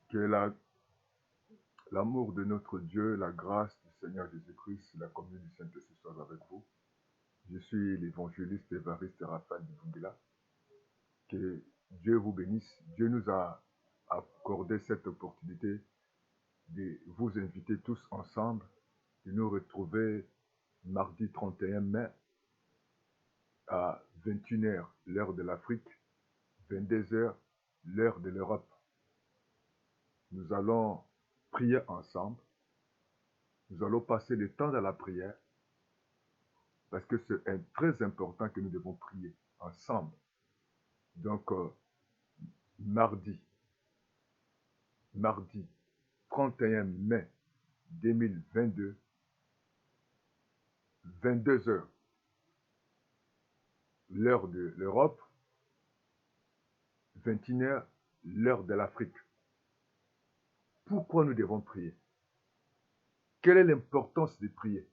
Que l'amour de notre Dieu, la grâce du Seigneur Jésus-Christ, la communion du Saint-Esprit soit avec vous. Je suis l'évangéliste Évariste Raphaël Bungila. Que Dieu vous bénisse. Dieu nous a accordé cette opportunité de vous inviter tous ensemble, de nous retrouver mardi 31 mai à 21h, l'heure de l'Afrique, 22h, l'heure de l'Europe. Nous allons prier ensemble. Nous allons passer le temps dans la prière parce que c'est très important que nous devons prier ensemble. Donc, mardi 31 mai 2022, 22h, l'heure de l'Europe, 21h, l'heure de l'Afrique. Pourquoi nous devons prier? Quelle est l'importance de prier?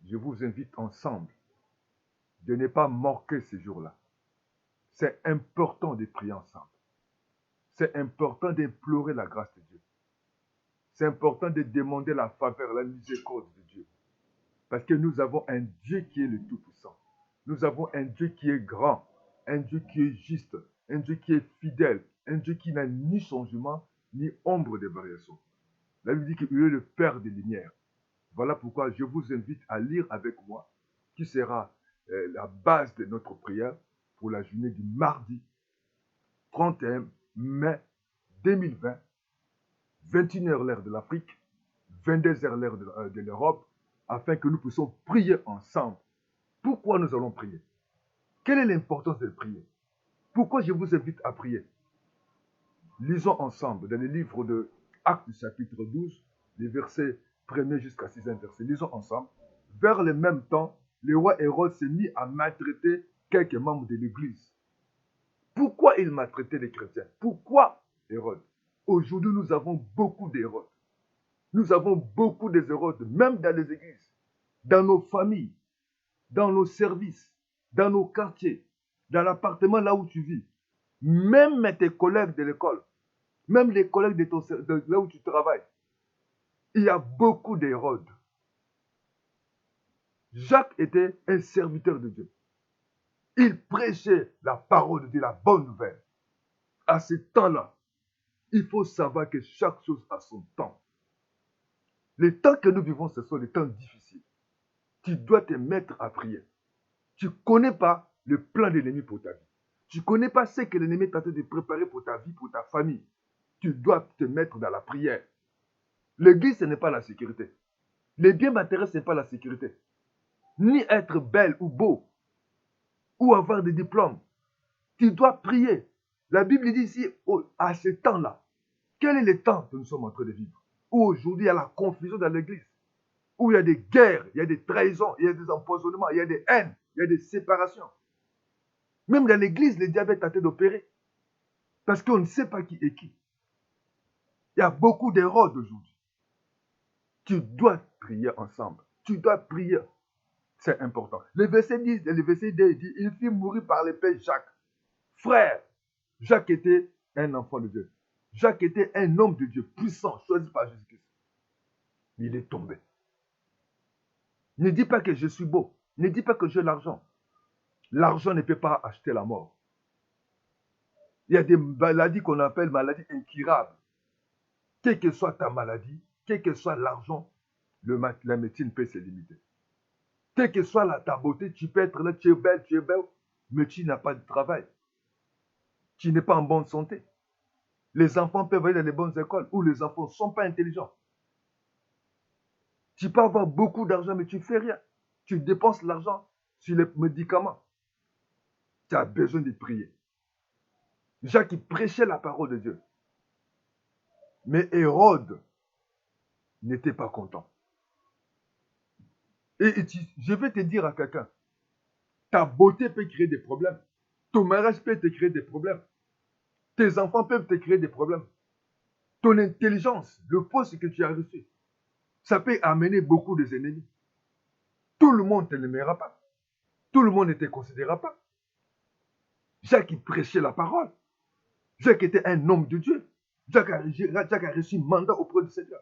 Je vous invite ensemble de ne pas manquer ces jours-là. C'est important de prier ensemble. C'est important d'implorer la grâce de Dieu. C'est important de demander la faveur, la miséricorde de Dieu. Parce que nous avons un Dieu qui est le Tout-Puissant. Nous avons un Dieu qui est grand, un Dieu qui est juste, un Dieu qui est fidèle, un Dieu qui n'a ni changement, ni ombre de variation. La Bible dit qu'il est le Père des Lumières. Voilà pourquoi je vous invite à lire avec moi, qui sera la base de notre prière pour la journée du mardi 31 mai 2020, 21h l'heure de l'Afrique, 22h l'heure de l'Europe, afin que nous puissions prier ensemble. Pourquoi nous allons prier? Quelle est l'importance de prier? Pourquoi je vous invite à prier? Lisons ensemble dans le livre de Actes chapitre 12, les versets 1er jusqu'à 6e verset. Lisons ensemble. Vers le même temps, le roi Hérode s'est mis à maltraiter quelques membres de l'Église. Pourquoi il maltraitait les chrétiens? Pourquoi Hérode? Aujourd'hui, nous avons beaucoup d'Hérodes. Nous avons beaucoup d'Hérodes, même dans les églises, dans nos familles, dans nos services, dans nos quartiers, dans l'appartement là où tu vis. Même tes collègues de l'école, même les collègues de là où tu travailles. Il y a beaucoup d'Hérodes. Jacques était un serviteur de Dieu. Il prêchait la parole de Dieu, la bonne nouvelle. À ce temps-là, il faut savoir que chaque chose a son temps. Les temps que nous vivons, ce sont des temps difficiles. Tu dois te mettre à prier. Tu ne connais pas le plan de l'ennemi pour ta vie. Tu ne connais pas ce que l'ennemi est en train de préparer pour ta vie, pour ta famille. Tu dois te mettre dans la prière. L'église, ce n'est pas la sécurité. Les biens matériels, ce n'est pas la sécurité. Ni être belle ou beau, ou avoir des diplômes. Tu dois prier. La Bible dit ici, à ce temps-là, quel est le temps que nous sommes en train de vivre? Où aujourd'hui, il y a la confusion dans l'église. Où il y a des guerres, il y a des trahisons, il y a des empoisonnements, il y a des haines, il y a des séparations. Même dans l'église, le diable est tenté d'opérer. Parce qu'on ne sait pas qui est qui. Il y a beaucoup d'Hérodes aujourd'hui. Tu dois prier ensemble. Tu dois prier. C'est important. Le verset 10, le verset 2 dit, il fit mourir par l'épée Jacques. Frère, Jacques était un enfant de Dieu. Jacques était un homme de Dieu puissant, choisi par Jésus-Christ. Il est tombé. Ne dis pas que je suis beau. Ne dis pas que j'ai l'argent. L'argent ne peut pas acheter la mort. Il y a des maladies qu'on appelle maladies incurables. Quelle que soit ta maladie, quel que soit l'argent, la médecine peut se limiter. Quelle que soit ta beauté, tu peux être là, tu es belle, mais tu n'as pas de travail. Tu n'es pas en bonne santé. Les enfants peuvent aller dans les bonnes écoles où les enfants ne sont pas intelligents. Tu peux avoir beaucoup d'argent, mais tu ne fais rien. Tu dépenses l'argent sur les médicaments. Tu as besoin de prier. Jacques, il prêchait la parole de Dieu. Mais Hérode n'était pas content. Et je vais te dire à quelqu'un, ta beauté peut créer des problèmes. Ton mariage peut te créer des problèmes. Tes enfants peuvent te créer des problèmes. Ton intelligence, le poste que tu as reçu, ça peut amener beaucoup des ennemis. Tout le monde ne te l'aimera pas. Tout le monde ne te considérera pas. Jacques, il prêchait la parole. Jacques était un homme de Dieu. Jacques a reçu mandat auprès du Seigneur.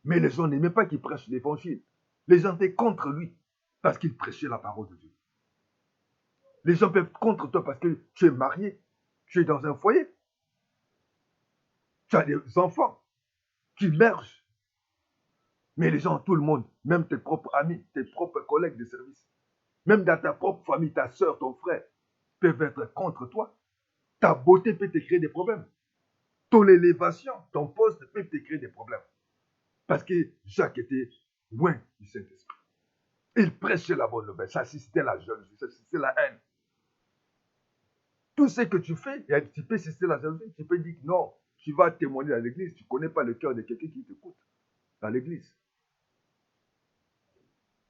Mais les gens n'aimaient pas qu'il prêche l'évangile. Les gens étaient contre lui parce qu'il prêchait la parole de Dieu. Les gens peuvent être contre toi parce que tu es marié, tu es dans un foyer, tu as des enfants qui mergent. Mais les gens, tout le monde, même tes propres amis, tes propres collègues de service, même dans ta propre famille, ta soeur, ton frère, peuvent être contre toi. Ta beauté peut te créer des problèmes. Ton élévation, ton poste peut te créer des problèmes. Parce que Jacques était loin du Saint-Esprit. Il prêchait la bonne nouvelle. Ça suscitait la jalousie, ça suscitait la haine. Tout ce que tu fais, tu peux susciter la jalousie. Tu peux dire que non, tu vas témoigner dans l'église. Tu ne connais pas le cœur de quelqu'un qui t'écoute dans l'église.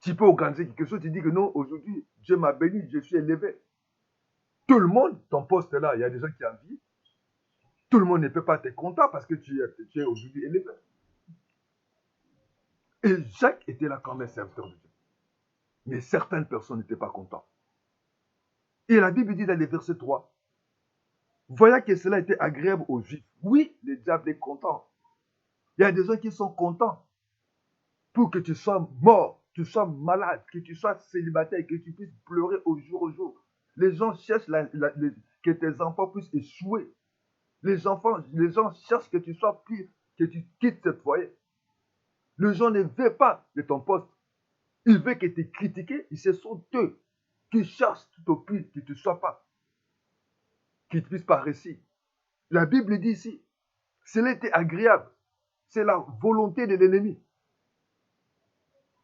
Tu peux organiser quelque chose, tu dis que non, aujourd'hui, Dieu m'a béni, je suis élevé. Tout le monde, ton poste est là, il y a des gens qui envient. Tout le monde ne peut pas être content parce que tu es aujourd'hui élevé. Et Jacques était là comme un serviteur de Dieu. Mais certaines personnes n'étaient pas contentes. Et la Bible dit dans les versets 3, voyant que cela était agréable aux Juifs. Oui, le diable est content. Il y a des gens qui sont contents pour que tu sois mort, que tu sois malade, que tu sois célibataire, que tu puisses pleurer au jour au jour. Les gens cherchent que tes enfants puissent échouer. Les gens cherchent que tu sois pire, que tu quittes ce foyer. Les gens ne veulent pas de ton poste. Ils veulent que tu es critiqué. Et ce sont eux qui cherchent tout au pire que tu ne sois pas, qu'ils ne puissent pas réussir. La Bible dit ici, cela était agréable. C'est la volonté de l'ennemi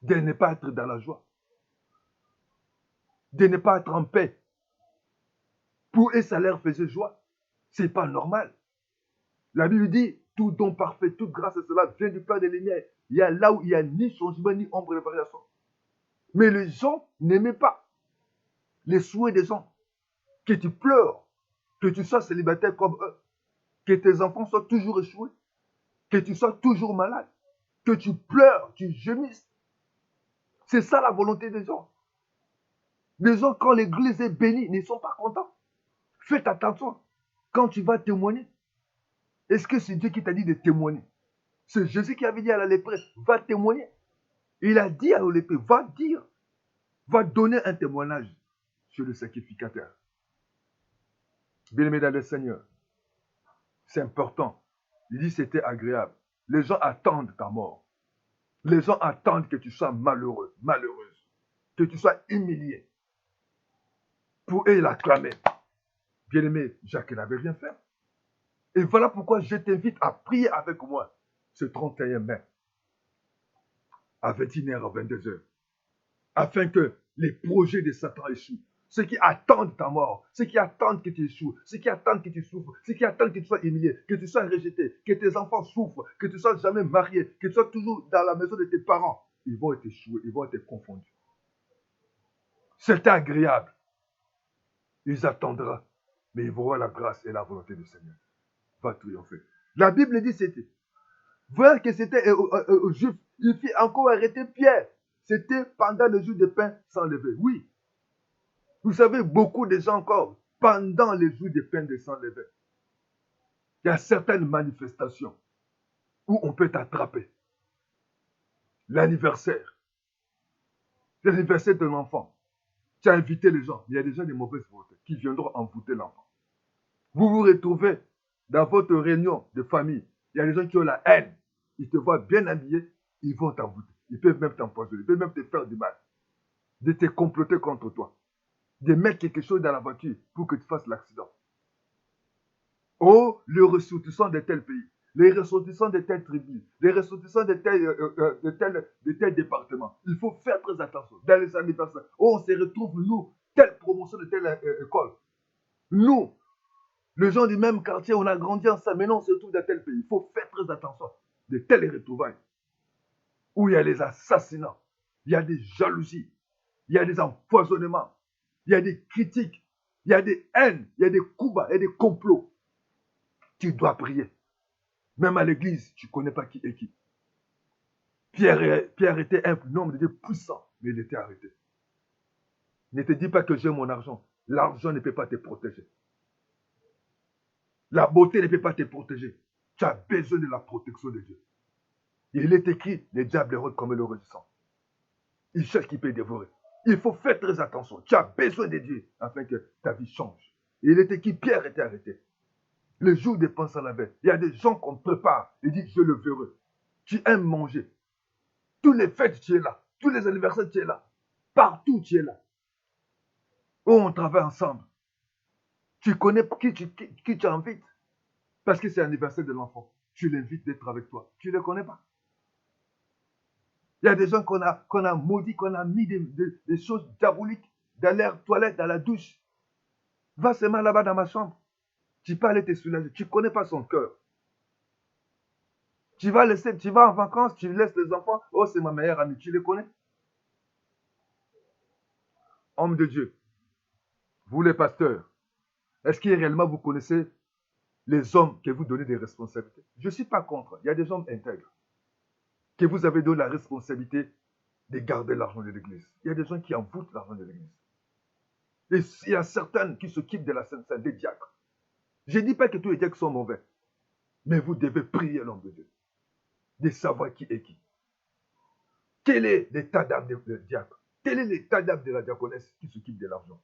de ne pas être dans la joie, de ne pas être en paix. Pour eux, ça leur faisait joie. Ce n'est pas normal. La Bible dit, tout don parfait, toute grâce à cela vient du Père des Lumières. Il y a là où il n'y a ni changement, ni ombre de variation. Mais les gens n'aimaient pas les souhaits des gens. Que tu pleures, que tu sois célibataire comme eux, que tes enfants soient toujours échoués, que tu sois toujours malade, que tu pleures, tu gémisses. C'est ça la volonté des gens. Les gens, quand l'église est bénie, ne sont pas contents. Faites attention. Quand tu vas témoigner, est-ce que c'est Dieu qui t'a dit de témoigner? C'est Jésus qui avait dit à la lépreux, va témoigner. Il a dit à la lépreux, va dire, va donner un témoignage sur le sacrificateur. Bien-aimé dans le Seigneur, c'est important. Il dit c'était agréable. Les gens attendent ta mort. Les gens attendent que tu sois malheureux, malheureuse, que tu sois humilié. Pour eux, il acclamait. Bien-aimé, Jacques n'avait rien fait. Et voilà pourquoi je t'invite à prier avec moi ce 31 mai, à 21h, à 22h, afin que les projets de Satan échouent. Ceux qui attendent ta mort, ceux qui attendent que tu échoues, ceux qui attendent que tu souffres, ceux qui attendent que tu sois humilié, que tu sois rejeté, que tes enfants souffrent, que tu ne sois jamais marié, que tu sois toujours dans la maison de tes parents, ils vont être échoués, ils vont être confondus. C'est agréable. Ils attendront, mais ils verront la grâce et la volonté du Seigneur. Va triompher. La Bible dit c'était. Voir que c'était aux Juifs, il fit encore arrêter Pierre. C'était pendant le jour de pain sans lever. Oui. Vous savez, beaucoup de gens encore, pendant les jours de pain de sans lever, il y a certaines manifestations où on peut t'attraper. L'anniversaire de l'enfant. Tu as invité les gens, mais il y a des gens de mauvaise volonté qui viendront envoûter l'enfant. Vous vous retrouvez dans votre réunion de famille. Il y a des gens qui ont la haine. Ils te voient bien habillé, ils vont t'envoûter. Ils peuvent même t'empoisonner, ils peuvent même te faire du mal. De te comploter contre toi. De mettre quelque chose dans la voiture pour que tu fasses l'accident. Oh, les ressortissants de tel pays, les ressortissants de telle tribu, les ressortissants de tel département. Il faut faire très attention dans les anniversaires. Oh, on se retrouve, nous, telle promotion de telle école. Nous, les gens du même quartier, on a grandi ensemble, mais non, on se retrouve dans tel pays. Il faut faire très attention de telles retrouvailles où il y a les assassinats, il y a des jalousies, il y a des empoisonnements, il y a des critiques, il y a des haines, il y a des coups bas, il y a des complots. Tu dois prier. Même à l'église, tu ne connais pas qui est qui. Pierre était un homme de Dieu puissant, mais il était arrêté. Ne te dis pas que j'ai mon argent. L'argent ne peut pas te protéger. La beauté ne peut pas te protéger. Tu as besoin de la protection de Dieu. Il est écrit, le diable rôde comme le rugissant. Il cherche qui peut dévorer. Il faut faire très attention. Tu as besoin de Dieu afin que ta vie change. Il est écrit, Pierre était arrêté. Le jour des pensées en avait. Il y a des gens qu'on prépare. Il dit, je le verrai. Tu aimes manger. Tous les fêtes, tu es là. Tous les anniversaires, tu es là. Partout, tu es là. Oh, on travaille ensemble. Tu connais qui tu invites. Parce que c'est l'anniversaire de l'enfant. Tu l'invites d'être avec toi. Tu ne les connais pas. Il y a des gens qu'on a maudits, qu'on a mis des choses diaboliques dans l'air toilette, dans la douche. Va seulement là-bas dans ma chambre. Tu peux aller te soulager. Tu ne connais pas son cœur. Tu vas en vacances, tu laisses les enfants. Oh, c'est ma meilleure amie. Tu les connais? Homme de Dieu, vous les pasteurs, est-ce que réellement vous connaissez les hommes que vous donnez des responsabilités? Je ne suis pas contre. Il y a des hommes intègres que vous avez donné la responsabilité de garder l'argent de l'église. Il y a des gens qui envoûtent l'argent de l'église. Et il y a certains qui s'occupent de la Sainte Seine, des diacres. Je ne dis pas que tous les diacres sont mauvais, mais vous devez prier l'homme de Dieu, de savoir qui est qui. Quel est l'état d'âme du diacre? Quel est l'état d'âme de la diaconesse qui s'occupe de l'argent?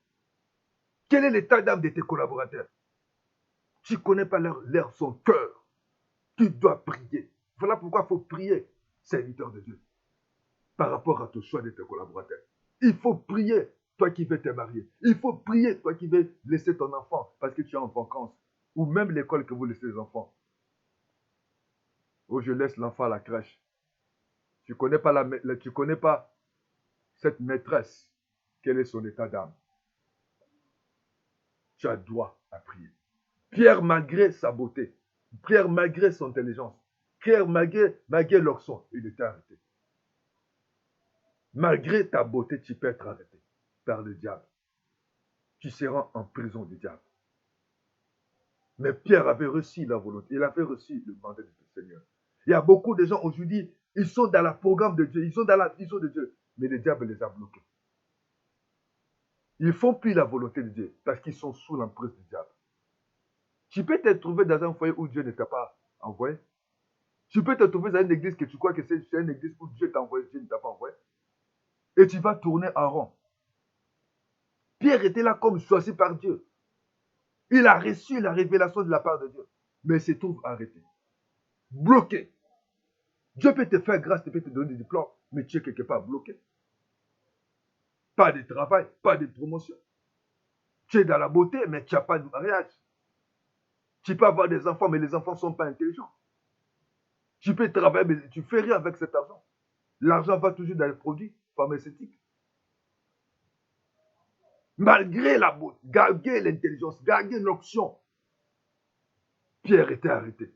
Quel est l'état d'âme de tes collaborateurs? Tu ne connais pas son cœur. Tu dois prier. Voilà pourquoi il faut prier, serviteur de Dieu, par rapport à ton choix de tes collaborateurs. Il faut prier, toi qui veux te marier. Il faut prier, toi qui veux laisser ton enfant parce que tu es en vacances. Ou même l'école que vous laissez les enfants. Oh, je laisse l'enfant à la crèche. Tu ne connais pas cette maîtresse. Quel est son état d'âme? Tu as droit à prier. Pierre, malgré sa beauté, Pierre, malgré son intelligence, Pierre, malgré leur son, il était arrêté. Malgré ta beauté, tu peux être arrêté par le diable. Tu seras en prison du diable. Mais Pierre avait reçu la volonté, il avait reçu le mandat du Seigneur. Il y a beaucoup de gens aujourd'hui, ils sont dans le programme de Dieu, ils sont dans la vision de Dieu, mais le diable les a bloqués. Ils ne font plus la volonté de Dieu parce qu'ils sont sous l'emprise du diable. Tu peux te trouver dans un foyer où Dieu ne t'a pas envoyé. Tu peux te trouver dans une église que tu crois que c'est une église où Dieu t'a envoyé, Dieu ne t'a pas envoyé. Et tu vas tourner en rond. Pierre était là comme choisi par Dieu. Il a reçu la révélation de la part de Dieu, mais il se trouve arrêté, bloqué. Dieu peut te faire grâce, il peut te donner des diplômes, mais tu es quelque part bloqué. Pas de travail, pas de promotion. Tu es dans la beauté, mais tu n'as pas de mariage. Tu peux avoir des enfants, mais les enfants ne sont pas intelligents. Tu peux travailler, mais tu ne fais rien avec cet argent. L'argent va toujours dans les produits pharmaceutiques. Malgré la beauté, malgré l'intelligence, malgré l'option, Pierre était arrêté.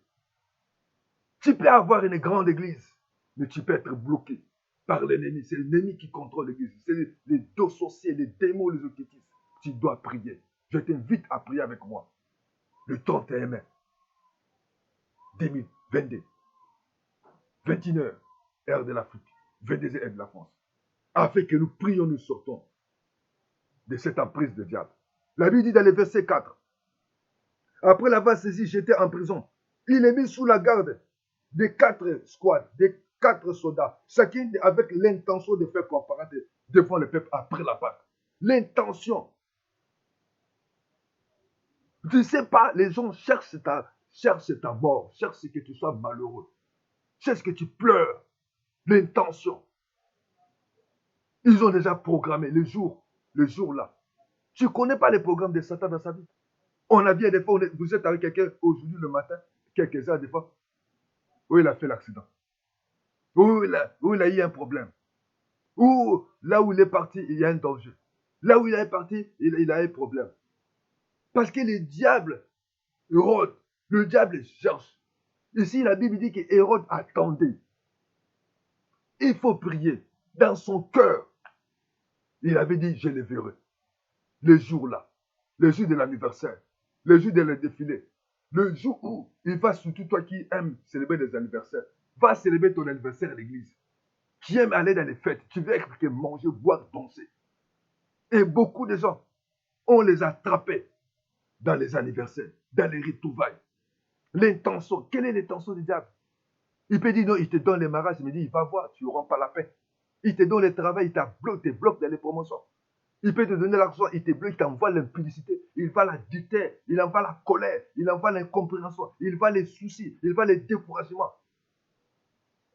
Tu peux avoir une grande église, mais tu peux être bloqué par l'ennemi. C'est l'ennemi qui contrôle l'église. C'est les deux sorciers, les démons, les occultistes. Tu dois prier. Je t'invite à prier avec moi. Le 31 mai 2022, 21h, heure de l'Afrique, 22h, heure de la France. Afin que nous prions, nous sortons de cette emprise de diable. La Bible dit dans le verset 4, après l'avoir saisi, j'étais en prison. Il est mis sous la garde des 4 squads, des 4 soldats, chacun avec l'intention de faire comparaître devant le peuple après la Pâque. L'intention. Tu ne sais pas, les gens cherchent ta mort, cherchent que tu sois malheureux, cherchent que tu pleures. L'intention. Ils ont déjà programmé le jour là. Tu ne connais pas les programmes de Satan dans sa vie. On a bien des fois, vous êtes avec quelqu'un aujourd'hui le matin, quelques heures des fois, où il a fait l'accident, où il a eu un problème, où là où il est parti, il y a un danger. Là où il est parti, il a un problème. Parce que le diable rôde, le diable cherche. Ici, la Bible dit qu'Hérode attendait. Il faut prier. Dans son cœur, il avait dit, je le verrai. Le jour là, le jour de l'anniversaire, le jour de le défilé, le jour où il va, surtout toi qui aimes célébrer des anniversaires, va célébrer ton anniversaire à l'église. Qui aime aller dans les fêtes, tu veux que manger, boire, danser. Et beaucoup de gens, on les a attrapés dans les anniversaires, dans les retrouvailles. L'intention, quelle est l'intention du diable? Il peut dire non, il te donne les mariages, il me dit, il va voir, tu ne rends pas la paix. Il te donne le travail, il te bloque dans les promotions. Il peut te donner l'argent, il te bloque, il t'envoie l'impudicité, il va la dicter, il envoie la colère, il envoie l'incompréhension, il va les soucis, il va les découragements.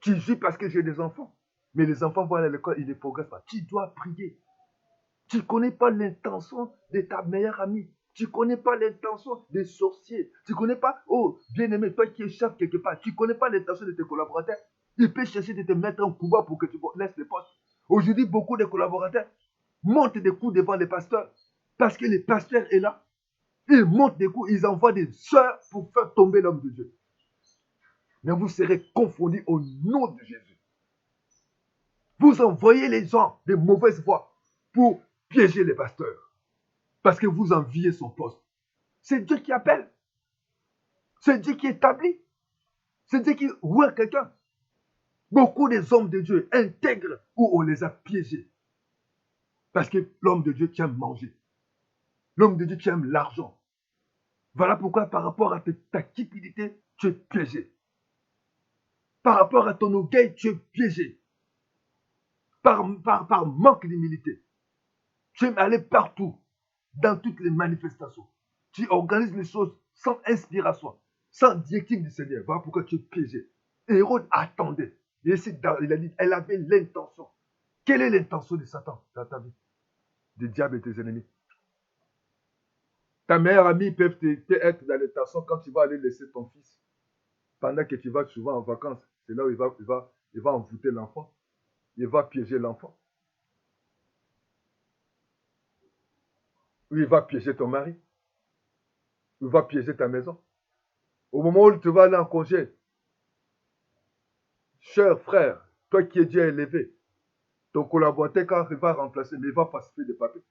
Tu jouis parce que j'ai des enfants, mais les enfants vont aller à l'école, ils ne progressent pas. Tu dois prier. Tu ne connais pas l'intention de ta meilleure amie. Tu ne connais pas l'intention des sorciers. Tu ne connais pas, oh, bien-aimé, toi qui es chef quelque part, tu ne connais pas l'intention de tes collaborateurs. Il peut chercher de te mettre en pouvoir pour que tu laisses les postes. Aujourd'hui, beaucoup de collaborateurs montent des coups devant les pasteurs parce que le pasteur est là. Ils montent des coups, ils envoient des sœurs pour faire tomber l'homme de Dieu. Mais vous serez confondus au nom de Jésus. Vous envoyez les gens de mauvaise voie pour piéger les pasteurs parce que vous enviez son poste. C'est Dieu qui appelle. C'est Dieu qui établit. C'est Dieu qui voit quelqu'un. Beaucoup des hommes de Dieu intègrent où on les a piégés. Parce que l'homme de Dieu qui aime manger. L'homme de Dieu qui aime l'argent. Voilà pourquoi par rapport à ta cupidité, tu es piégé. Par rapport à ton orgueil, tu es piégé. Par manque d'humilité. Tu aimes aller partout, dans toutes les manifestations. Tu organises les choses sans inspiration, sans directive du Seigneur. Voilà pourquoi tu es piégé. Hérode attendait. Il a dit, elle avait l'intention. Quelle est l'intention de Satan dans ta vie? Du diable et tes ennemis. Ta meilleure amie peut être dans l'intention quand tu vas aller laisser ton fils. Pendant que tu vas souvent en vacances, c'est là où il va envoûter l'enfant. Il va piéger l'enfant. Ou il va piéger ton mari. Ou il va piéger ta maison. Au moment où tu vas aller en congé, cher frère, toi qui es Dieu élevé, ton collaborateur, quand il va remplacer, mais il va falsifier des papiers.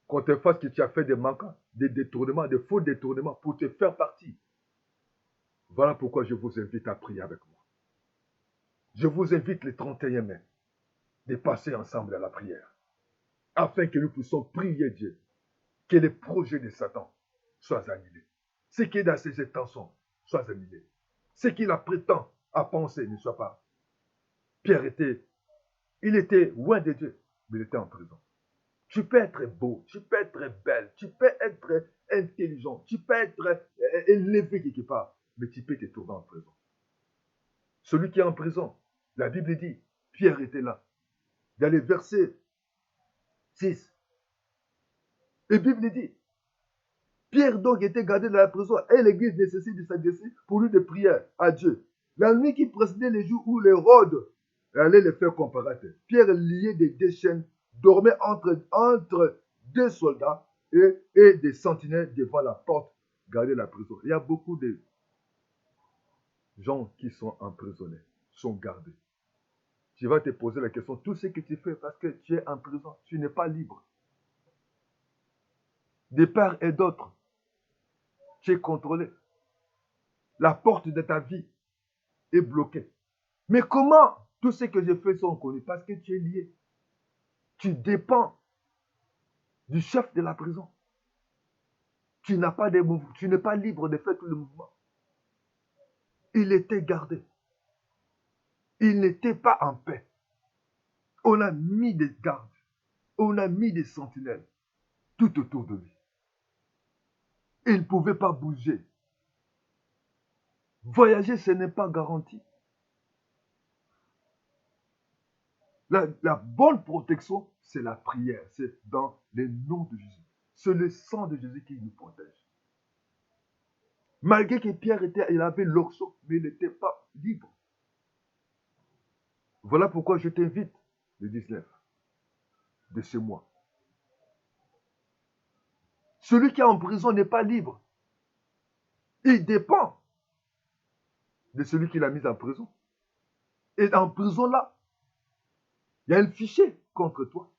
Qu'on te fasse que tu as fait des manquants, des détournements, des faux détournements pour te faire partie. Voilà pourquoi je vous invite à prier avec moi. Je vous invite le 31 mai de passer ensemble à la prière, afin que nous puissions prier Dieu, que les projets de Satan soient annulés. Ce qui est dans ses intentions soit annulé. Ce qu'il a prétend à penser ne soit pas. Pierre il était loin de Dieu, mais il était en prison. Tu peux être beau, tu peux être belle, tu peux être intelligent, tu peux être élevé quelque part, mais tu peux te trouver en prison. Celui qui est en prison, la Bible dit, Pierre était là. Dans le verset 6, la Bible dit, Pierre donc était gardé dans la prison et l'église nécessite de s'adresser pour lui de prière à Dieu. La nuit qui précédait les jours où l'Hérode allait les faire comparaître, Pierre lié des deux chaînes dormait entre deux soldats et des sentinelles devant la porte gardée la prison. Il y a beaucoup de gens qui sont emprisonnés, sont gardés. Tu vas te poser la question, tout ce que tu fais parce que tu es en prison, tu n'es pas libre. De part et d'autre, tu es contrôlé. La porte de ta vie est bloquée. Mais comment tous ce que je fais sont connus? Parce que tu es lié. Tu dépends du chef de la prison. Tu n'as pas de mouvement, tu n'es pas libre de faire tout le mouvement. Il était gardé. Il n'était pas en paix. On a mis des gardes. On a mis des sentinelles tout autour de lui. Il ne pouvait pas bouger. Voyager, ce n'est pas garanti. La bonne protection, c'est la prière. C'est dans le nom de Jésus. C'est le sang de Jésus qui nous protège. Malgré que Pierre il avait l'onction, mais il n'était pas libre. Voilà pourquoi je t'invite, le 19 de ce mois. Celui qui est en prison n'est pas libre. Il dépend de celui qui l'a mis en prison. Et en prison là, il y a un fichier contre toi.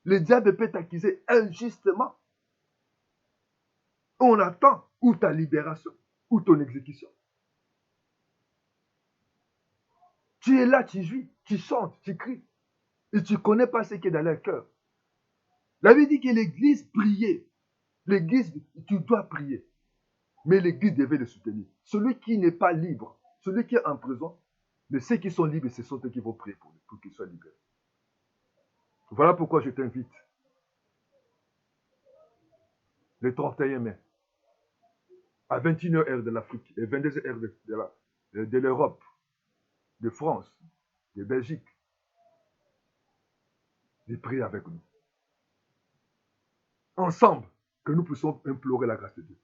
Le diable peut t'accuser injustement. On attend ou ta libération, ou ton exécution. Tu es là, tu jouis, tu chantes, tu cries. Et tu ne connais pas ce qui est dans leur cœur. La Bible dit que l'église priait. L'église, tu dois prier. Mais l'église devait le soutenir. Celui qui n'est pas libre, celui qui est en prison, mais ceux qui sont libres, ce sont eux qui vont prier pour lui, pour qu'il soit libéré. Voilà pourquoi je t'invite, le 31 mai, à 21h heure de l'Afrique et 22h heure de l'Europe, de France, de Belgique, de prier avec nous. Ensemble, que nous puissions implorer la grâce de Dieu.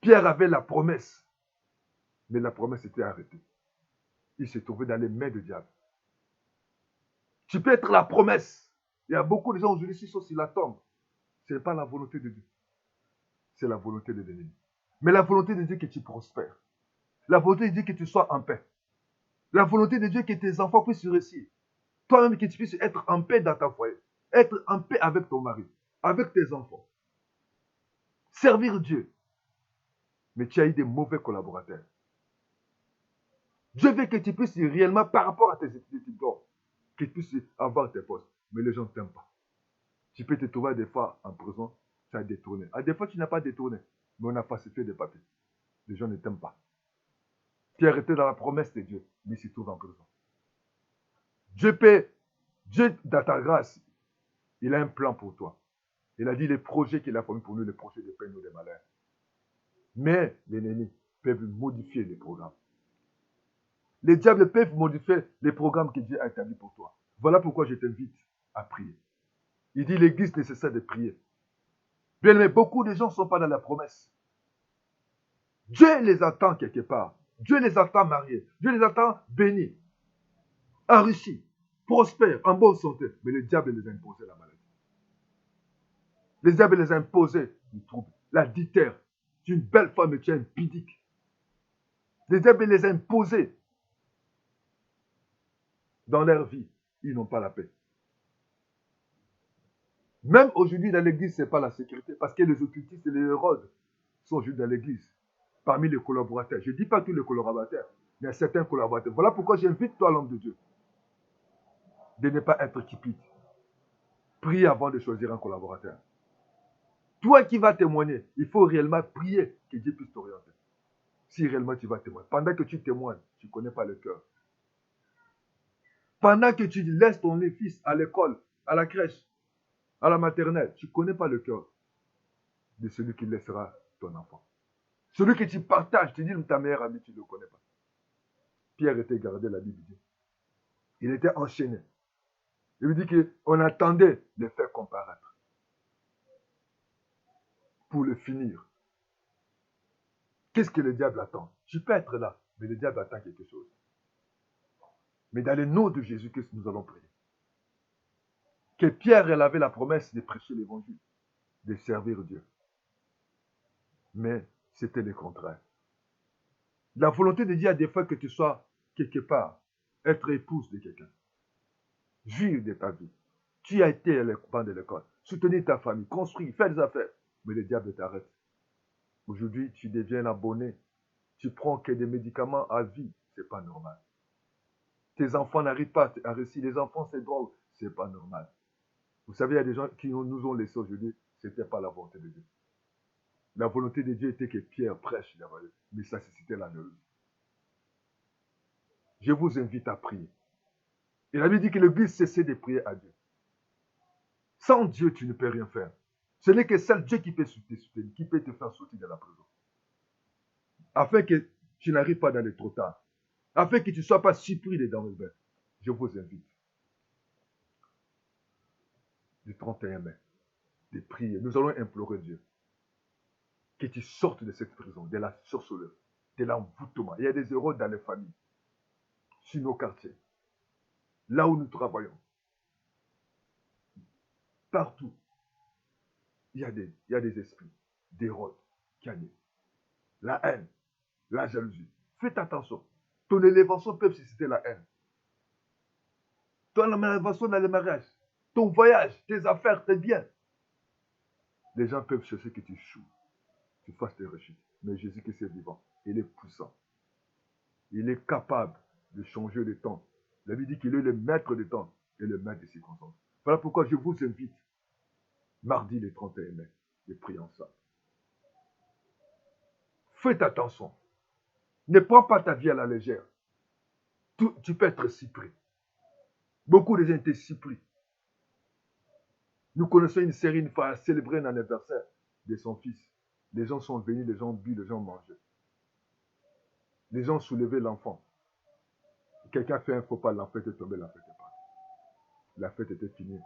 Pierre avait la promesse, mais la promesse était arrêtée. Il s'est trouvé dans les mains du diable. Tu peux être la promesse. Il y a beaucoup de gens aujourd'hui qui sont sur la tombe. Ce n'est pas la volonté de Dieu. C'est la volonté de l'ennemi. Mais la volonté de Dieu que tu prospères. La volonté de Dieu que tu sois en paix. La volonté de Dieu que tes enfants puissent réussir. Toi-même que tu puisses être en paix dans ta foyer. Être en paix avec ton mari. Avec tes enfants. Servir Dieu. Mais tu as eu des mauvais collaborateurs. Dieu veut que tu puisses réellement, par rapport à tes études, que tu puisses avoir tes postes. Mais les gens ne t'aiment pas. Tu peux te trouver des fois en prison, tu as détourné. Des fois, tu n'as pas détourné, mais on a falsifié des papiers. Les gens ne t'aiment pas. Pierre était dans la promesse de Dieu, mais il se trouve en prison. Dieu, dans ta grâce, il a un plan pour toi. Il a dit les projets qu'il a formés pour nous, les projets de peine ou de malheur. Mais l'ennemi peut modifier les programmes. Les diables peuvent modifier les programmes que Dieu a établis pour toi. Voilà pourquoi je t'invite à prier. Il dit l'église nécessaire de prier. Bien aimé, beaucoup de gens ne sont pas dans la promesse. Dieu les attend quelque part. Dieu les attend mariés. Dieu les attend bénis, enrichis, prospères, en bonne santé. Mais le diable les a imposé la maladie. Le diable les a imposé le trouble. La dithère. Tu es une belle femme et tu es impudique. Le diable les a imposés dans leur vie. Ils n'ont pas la paix. Même aujourd'hui dans l'église, ce n'est pas la sécurité. Parce que les occultistes et les Hérodes sont aujourd'hui dans l'église. Parmi les collaborateurs. Je ne dis pas tous les collaborateurs. Il y a certains collaborateurs. Voilà pourquoi j'invite toi, l'homme de Dieu, de ne pas être cupide. Prie avant de choisir un collaborateur. Toi qui vas témoigner, il faut réellement prier que Dieu puisse t'orienter. Si réellement tu vas témoigner. Pendant que tu témoignes, tu ne connais pas le cœur. Pendant que tu laisses ton fils à l'école, à la crèche, à la maternelle, tu ne connais pas le cœur de celui qui laissera ton enfant. Celui que tu partages, tu dis ta meilleure amie, tu ne le connais pas. Pierre était gardé, la Bible dit. Il était enchaîné. Il dit qu'on attendait de faire comparaître. Pour le finir. Qu'est-ce que le diable attend? Tu peux être là, mais le diable attend quelque chose. Mais dans le nom de Jésus, qu'est-ce que nous allons prier? Que Pierre, elle avait la promesse de prêcher l'évangile, de servir Dieu. Mais c'était le contraire. La volonté de Dieu a des fois que tu sois quelque part, être épouse de quelqu'un. Vivre de ta vie. Tu as été à l'école de l'école, soutenir ta famille, construire, faire des affaires. Mais le diable t'arrête. Aujourd'hui, tu deviens abonné. Tu prends que des médicaments à vie. Ce n'est pas normal. Tes enfants n'arrivent pas à réussir. Les enfants, c'est drôle. Ce n'est pas normal. Vous savez, il y a des gens qui nous ont laissés aujourd'hui. Ce n'était pas la volonté de Dieu. La volonté de Dieu était que Pierre prêche l'évangile. Mais ça, c'était la jalousie. Je vous invite à prier. Il avait dit que l'Église cessait de prier à Dieu. Sans Dieu, tu ne peux rien faire. Ce n'est que seul Dieu qui peut te soutenir, qui peut te faire sortir de la prison. Afin que tu n'arrives pas dans les trop tard. Afin que tu ne sois pas surpris dans le bain. Je vous invite. Du 31 mai, de prier. Nous allons implorer Dieu. Que tu sortes de cette prison, de la sorcellerie, de l'envoûtement. Il y a des erreurs dans les familles, sur nos quartiers, là où nous travaillons. Partout, il y a des esprits, des rôles, la haine, la jalousie. Faites attention. Ton élévation peut susciter la haine. Ton élévation dans le mariage, ton voyage, tes affaires, tes biens. Les gens peuvent chercher que tu échoues, tu fasses tes rechutes. Mais Jésus-Christ est vivant. Il est puissant. Il est capable de changer le temps. La Bible dit qu'il est le maître du temps et le maître des circonstances. Voilà pourquoi je vous invite, mardi le 31 mai, et prier ensemble. Faites attention. Ne prends pas ta vie à la légère. Tu peux être surpris. Beaucoup de gens étaient surpris. Nous connaissons une série une fois à célébrer un anniversaire de son fils. Les gens sont venus, les gens ont bu, les gens ont mangé. Les gens ont soulevé l'enfant. Quelqu'un fait un faux pas, l'enfant est tombé, la fête est partie. La fête était finie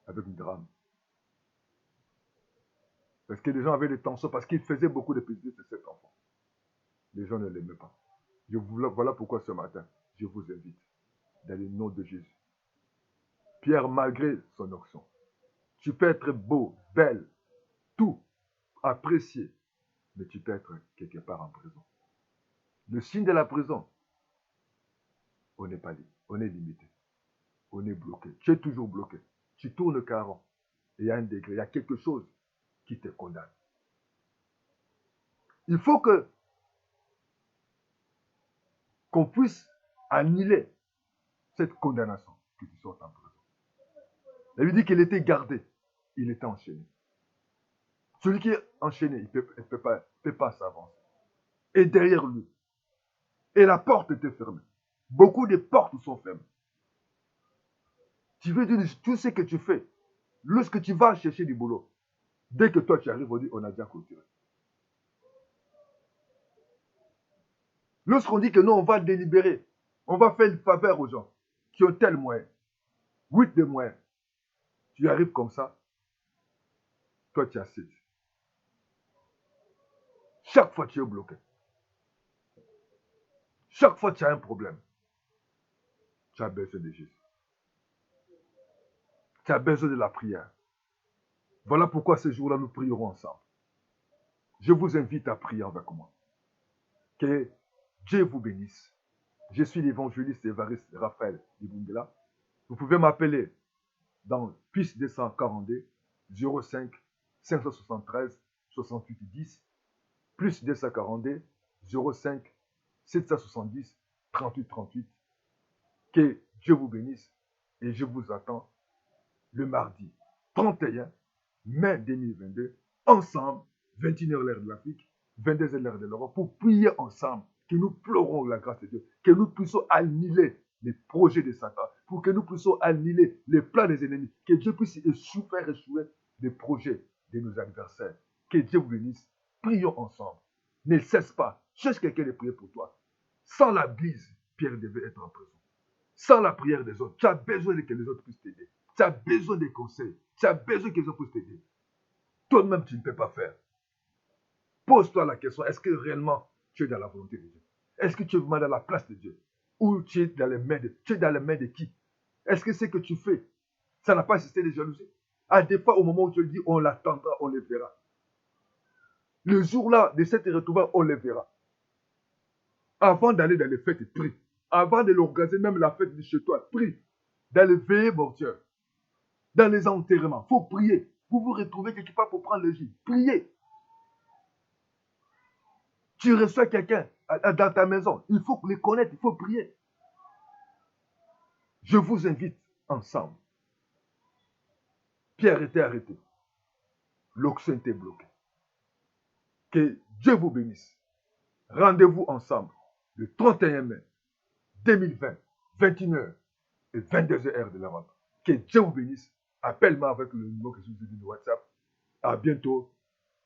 avec un drame. Parce que les gens avaient des tensions, parce qu'il faisait beaucoup de plaisir de cet enfant. Les gens ne l'aimaient pas. Voilà pourquoi ce matin, je vous invite dans le nom de Jésus. Pierre, malgré son action, tu peux être beau, belle, tout, apprécié, mais tu peux être quelque part en prison. Le signe de la prison, on n'est pas libre, on est limité, on est bloqué. Tu es toujours bloqué. Tu tournes 40. Il y a un degré, il y a quelque chose qui te condamne. Il faut qu'on puisse annuler cette condamnation que tu sortes en prison. Il lui dit qu'il était gardé, il était enchaîné. Celui qui est enchaîné, il ne peut pas s'avancer. Et derrière lui, et la porte était fermée. Beaucoup de portes sont fermées. Tu veux dire, tout ce que tu fais, lorsque tu vas chercher du boulot, dès que toi tu arrives, on dit, on a déjà clôturé. Lorsqu'on dit que non, on va délibérer, on va faire une faveur aux gens qui ont tel moyen, 8 de moyens, tu arrives comme ça, toi tu as 7. Chaque fois tu es bloqué. Chaque fois tu as un problème. Tu as besoin de Jésus. Tu as besoin de la prière. Voilà pourquoi ce jour-là, nous prierons ensemble. Je vous invite à prier avec moi. Que Dieu vous bénisse. Je suis l'évangéliste Évariste Raphaël Ibungela. Vous pouvez m'appeler dans plus 242 05 573 68 10 plus 242 05 770 38 38. Que Dieu vous bénisse et je vous attends le mardi 31 mai 2022 ensemble, 21h l'heure de l'Afrique, 22h l'heure de l'Europe, pour prier ensemble, que nous pleurons la grâce de Dieu, que nous puissions annuler les projets de Satan, pour que nous puissions annuler les plans des ennemis, que Dieu puisse faire échouer les projets de nos adversaires. Que Dieu vous bénisse. Prions ensemble. Ne cesse pas. Cherche quelqu'un de prier pour toi. Sans la bise, Pierre devait être en prison. Sans la prière des autres, tu as besoin que les autres puissent t'aider. Tu as besoin des conseils. Tu as besoin que les autres puissent t'aider. Toi-même, tu ne peux pas faire. Pose-toi la question, est-ce que réellement tu es dans la volonté de Dieu? Est-ce que tu es vraiment dans la place de Dieu? Ou tu es dans les mains de qui? Est-ce que ce que tu fais, ça n'a pas suscité de jalousie? À des fois, au moment où tu le dis, on l'attendra, on le verra. Le jour-là de cette retrouvaille, on le verra. Avant d'aller dans les fêtes, prie. Avant de l'organiser, même la fête de chez toi, prie. Dans les veillées mortuaires, dans les enterrements, il faut prier. Vous vous retrouvez quelque part pour prendre le gîte. Priez. Tu reçois quelqu'un dans ta maison, il faut le connaître, il faut prier. Je vous invite ensemble. Pierre était arrêté. L'oxygène était bloqué. Que Dieu vous bénisse. Rendez-vous ensemble le 31 mai 2020, 21h et 22h de l'Europe. Que Dieu vous bénisse. Appelle-moi avec le numéro que je vous ai dit de WhatsApp. À bientôt.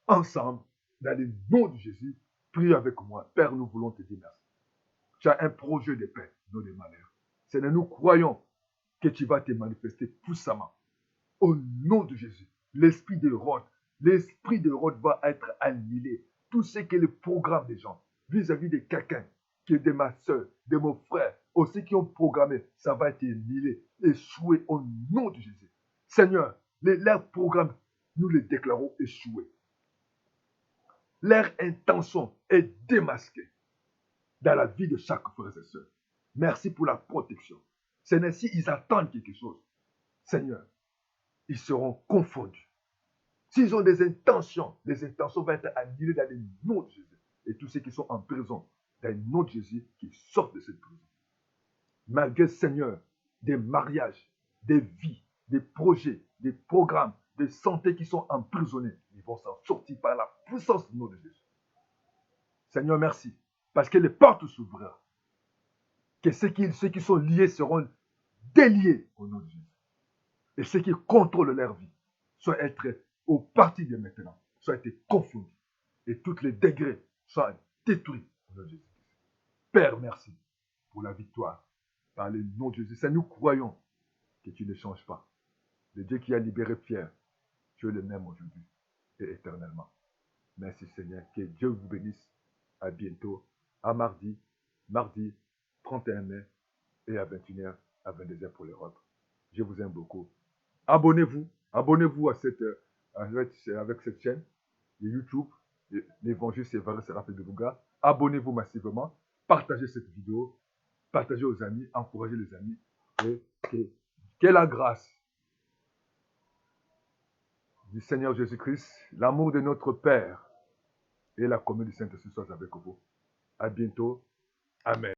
Ensemble, dans le nom de Jésus, prie avec moi. Père, nous voulons te dire merci. Tu as un projet de paix, non de malheur. Seigneur, nous croyons que tu vas te manifester puissamment. Au nom de Jésus, l'esprit de Rhodes va être annihilé. Tout ce qui est le programme des gens vis-à-vis de quelqu'un, qui est de ma soeur, de mon frère, aussi qui ont programmé, ça va être annihilé, échoué au nom de Jésus. Seigneur, leurs programmes, nous les déclarons échoués. Leur intention est démasquée dans la vie de chaque frère et soeur. Merci pour la protection. Seigneur, s'ils attendent quelque chose, Seigneur, ils seront confondus. S'ils ont des intentions, les intentions vont être annulées dans le nom de Jésus. Et tous ceux qui sont en prison, dans le nom de Jésus, qui sortent de cette prison. Malgré, Seigneur, des mariages, des vies, des projets, des programmes de santé qui sont emprisonnés, vont s'en sortir par la puissance du nom de Jésus. Seigneur, merci. Parce que les portes s'ouvriront. Que ceux qui sont liés seront déliés au nom de Jésus. Et ceux qui contrôlent leur vie soient être au parti de maintenant, soient été confondus. Et tous les degrés soient détruits au nom de Jésus. Père, merci pour la victoire. Par le nom de Jésus, ça nous croyons que tu ne changes pas. Le Dieu qui a libéré Pierre, tu es le même aujourd'hui et éternellement. Merci Seigneur, que Dieu vous bénisse. À bientôt, à mardi 31 mai et à 21h, à 22h pour l'Europe. Je vous aime beaucoup. Abonnez-vous avec cette chaîne de YouTube, l'Évangile Sévaré Séraphin de Bouga. Abonnez-vous massivement, partagez cette vidéo, partagez aux amis, encouragez les amis et que la grâce du Seigneur Jésus-Christ, l'amour de notre Père et la communion du Saint-Esprit soient avec vous. À bientôt. Amen.